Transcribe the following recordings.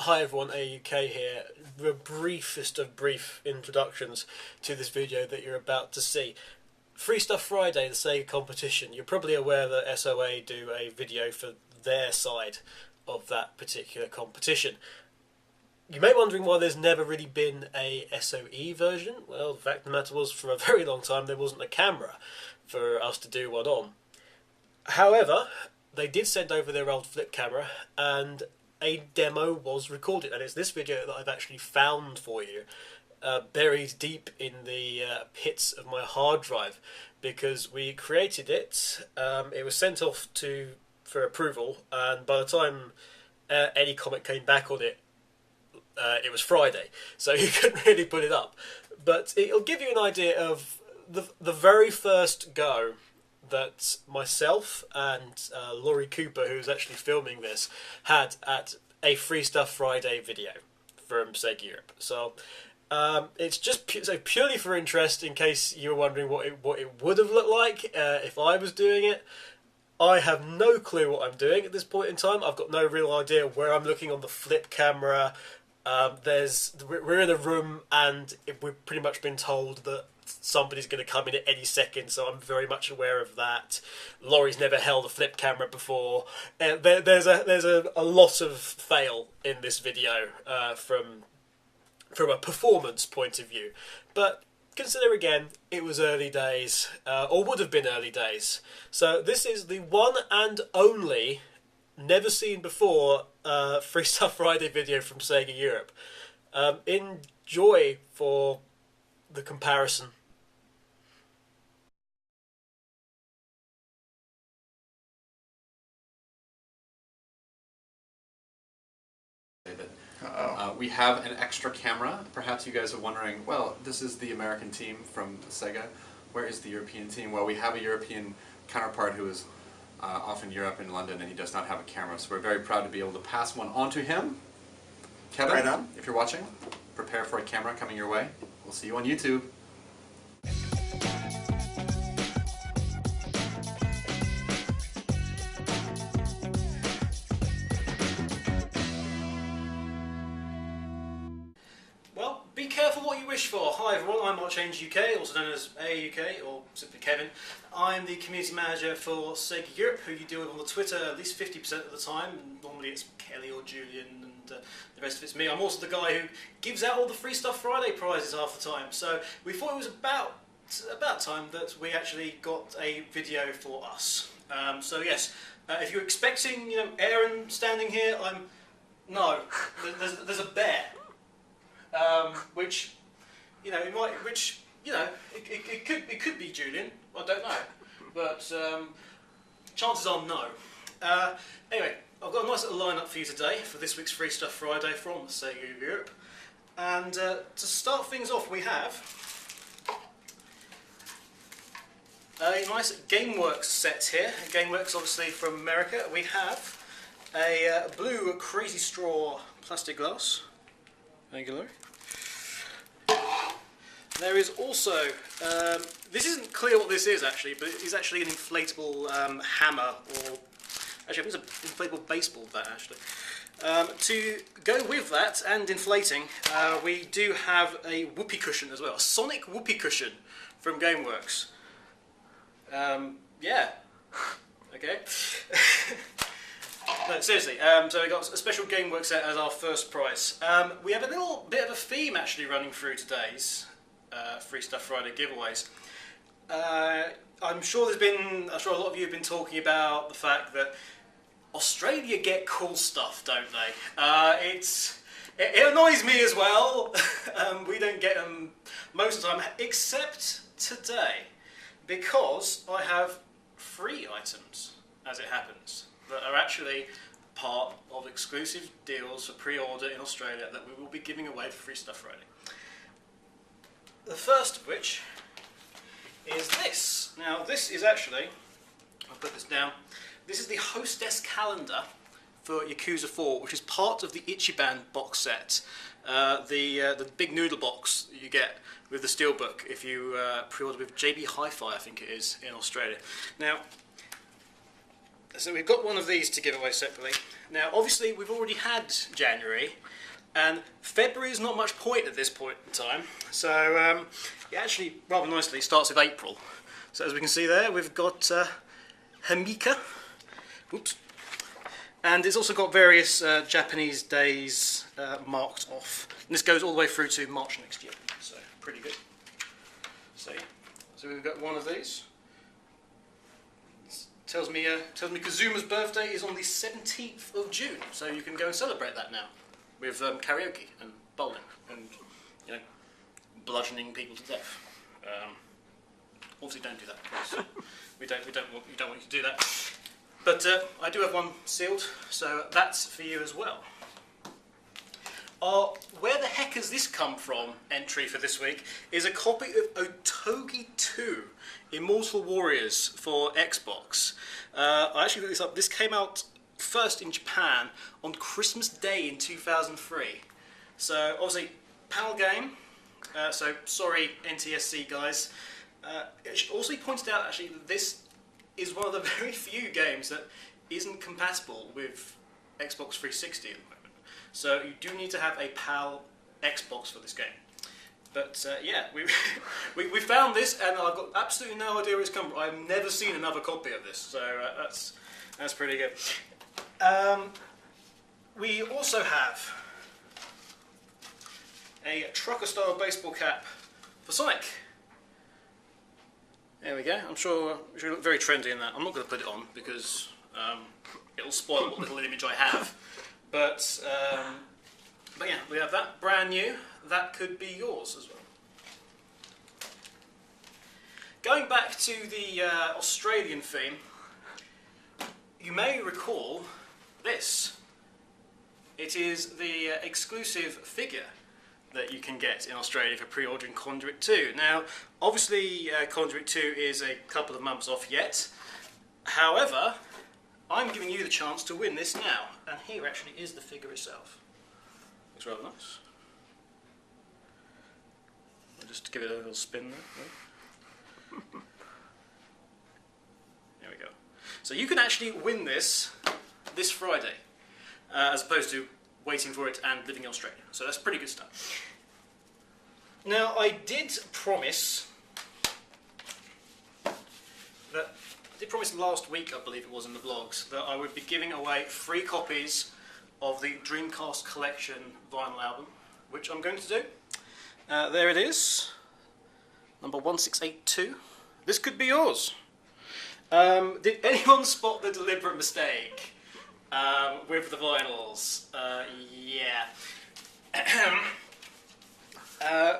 Hi everyone, AAUK here. The briefest of brief introductions to this video that you're about to see. Free Stuff Friday, the SEGA competition. You're probably aware that SOA do a video for their side of that particular competition. You may be wondering why there's never really been a SOE version. Well, the fact of the matter was, for a very long time there wasn't a camera for us to do one on. However, they did send over their old flip camera and a demo was recorded, and it's this video that I've actually found for you, buried deep in the pits of my hard drive, because we created it. It was sent off for approval, and by the time any comment came back on it, it was Friday, so you couldn't really put it up. But it'll give you an idea of the very first go that myself and Laurie Cooper, who's actually filming this, had at a Free Stuff Friday video from SEGA Europe. So it's just purely for interest, in case you were wondering what it would have looked like if I was doing it. I have no clue what I'm doing at this point in time. I've got no real idea where I'm looking on the flip camera. We're in a room and we've pretty much been told that somebody's going to come in at any second, so I'm very much aware of that. Laurie's never held a flip camera before. There's a lot of fail in this video from a performance point of view. But consider again, it was early days, or would have been early days. So this is the one and only, never seen before, Free Stuff Friday video from SEGA Europe. Enjoy for the comparison. We have an extra camera. Perhaps you guys are wondering, well, this is the American team from SEGA. Where is the European team? Well, we have a European counterpart who is off in Europe, in London, and he does not have a camera. So we're very proud to be able to pass one on to him. Kevin, right on. If you're watching, prepare for a camera coming your way. We'll see you on YouTube. Be careful what you wish for. Hi everyone, I'm ArchangelUK, also known as AAUK, or simply Kevin. I'm the community manager for SEGA Europe, who you deal with on the Twitter at least 50% of the time. Normally it's Kelly or Julian, and the rest of it's me. I'm also the guy who gives out all the Free Stuff Friday prizes half the time. So we thought it was about time that we actually got a video for us. So yes, if you're expecting, Aaron standing here, no. There's a bear. Which it could be Julian. I don't know, but chances are no. Anyway, I've got a nice little lineup for you today for this week's Free Stuff Friday from SEGA Europe, and to start things off, we have a nice GameWorks set here. GameWorks, obviously from America. We have a blue Crazy Straw plastic glass. Thank you, Laurie. There is also, this isn't clear what this is actually, but it is actually an inflatable hammer, or actually I think it's an inflatable baseball bat actually. To go with that and inflating, we do have a whoopee cushion as well, a sonic whoopee cushion from GameWorks. Yeah, okay. No, seriously, so we got a special GameWorks set as our first prize. We have a little bit of a theme actually running through today's Free Stuff Friday giveaways. I'm sure a lot of you have been talking about the fact that Australia get cool stuff, don't they? It annoys me as well. We don't get them most of the time, except today, because I have free items, as it happens, that are actually part of exclusive deals for pre-order in Australia that we will be giving away for Free Stuff Friday. The first of which is this. Now this is actually, I'll put this down, this is the Hostess calendar for Yakuza 4, which is part of the Ichiban box set, the big noodle box that you get with the steelbook if you pre-order with JB Hi-Fi, I think it is, in Australia. Now, so we've got one of these to give away separately. Now, obviously, we've already had January, and February is not much point at this point in time. So, it actually, rather nicely, starts with April. So, as we can see there, we've got Hamika. Oops. And it's also got various Japanese days marked off. And this goes all the way through to March next year. So, pretty good. So, yeah. So we've got one of these. Tells me Kazuma's birthday is on the 17th of June, so you can go and celebrate that now with karaoke and bowling and, you know, bludgeoning people to death. Obviously, don't do that, please. we don't want you to do that. But I do have one sealed, so that's for you as well. Where the heck has this come from? Entry for this week is a copy of Otogi 2. Immortal Warriors for Xbox. I actually looked this up. This came out first in Japan on Christmas Day in 2003. So obviously, PAL game. So sorry, NTSC guys. It should also be pointed out actually that this is one of the very few games that isn't compatible with Xbox 360 at the moment. So you do need to have a PAL Xbox for this game. But yeah, we found this, and I've got absolutely no idea where it's come from. I've never seen another copy of this, so that's pretty good. We also have a trucker-style baseball cap for Sonic. There we go. I'm sure it should look very trendy in that. I'm not going to put it on because it'll spoil what little image I have. But yeah, we have that brand new. That could be yours as well. Going back to the Australian theme, you may recall this. It is the exclusive figure that you can get in Australia for pre-ordering Conduit 2. Now, obviously Conduit 2 is a couple of months off yet. However, I'm giving you the chance to win this now. And here actually is the figure itself. Looks rather nice. Just give it a little spin there. There we go. So you can actually win this Friday, as opposed to waiting for it and living in Australia. So that's pretty good stuff. Now I did promise last week, I believe it was in the vlogs, that I would be giving away 3 copies of the Dreamcast Collection vinyl album, which I'm going to do. There it is, number 1682. This could be yours. Did anyone spot the deliberate mistake with the vinyls? Yeah.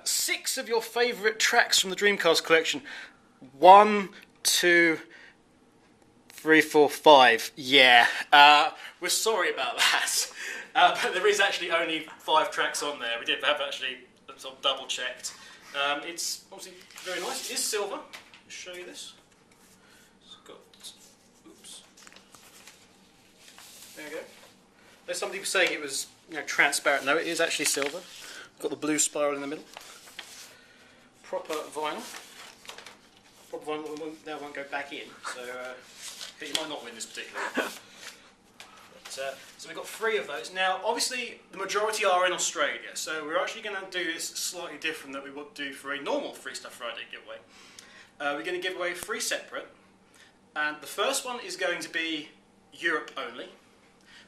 6 of your favourite tracks from the Dreamcast collection. 1, 2, 3, 4, 5. Yeah. We're sorry about that. But there is actually only 5 tracks on there. We did have actually sort of double checked. It's obviously very nice. It is silver. I'll show you this. It's got, oops. There we go. There's some people saying it was, you know, transparent. No, it is actually silver. Got the blue spiral in the middle. Proper vinyl. Proper vinyl now won't go back in. So, but you might not win this particularly. So we've got 3 of those. Now, obviously, the majority are in Australia, so we're actually going to do this slightly different than we would do for a normal Free Stuff Friday giveaway. We're going to give away 3 separate, and the first one is going to be Europe only.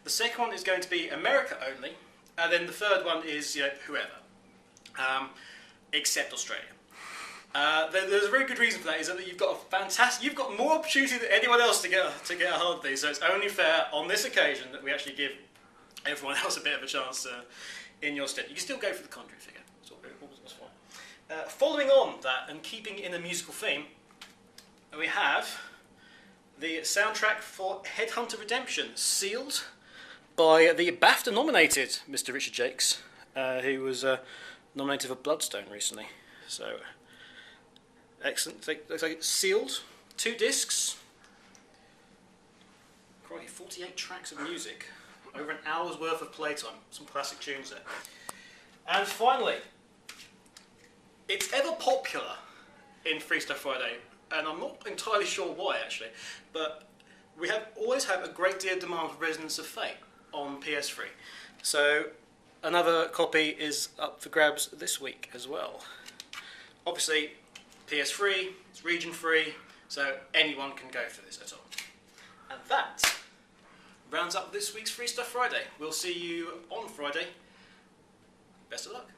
The second one is going to be America only, and then the third one is, you know, whoever, except Australia. There's a very good reason for that. Is that you've got more opportunity than anyone else to get a hold of these. So it's only fair on this occasion that we actually give everyone else a bit of a chance in your stead. You can still go for the Conduit figure. That's fine. Following on that and keeping in a musical theme, we have the soundtrack for Headhunter Redemption, sealed by the BAFTA-nominated Mr. Richard Jakes, who was nominated for Bloodstone recently. So. Excellent. Looks like it's sealed. 2 discs. Crikey, 48 tracks of music. Over an hour's worth of playtime. Some classic tunes there. And finally, it's ever popular in Free Stuff Friday, and I'm not entirely sure why actually, but we always have a great deal of demand for Resonance of Fate. on PS3. So another copy is up for grabs this week as well. Obviously, PS3, it's region free, so anyone can go for this at all. And that rounds up this week's Free Stuff Friday. We'll see you on Friday. Best of luck.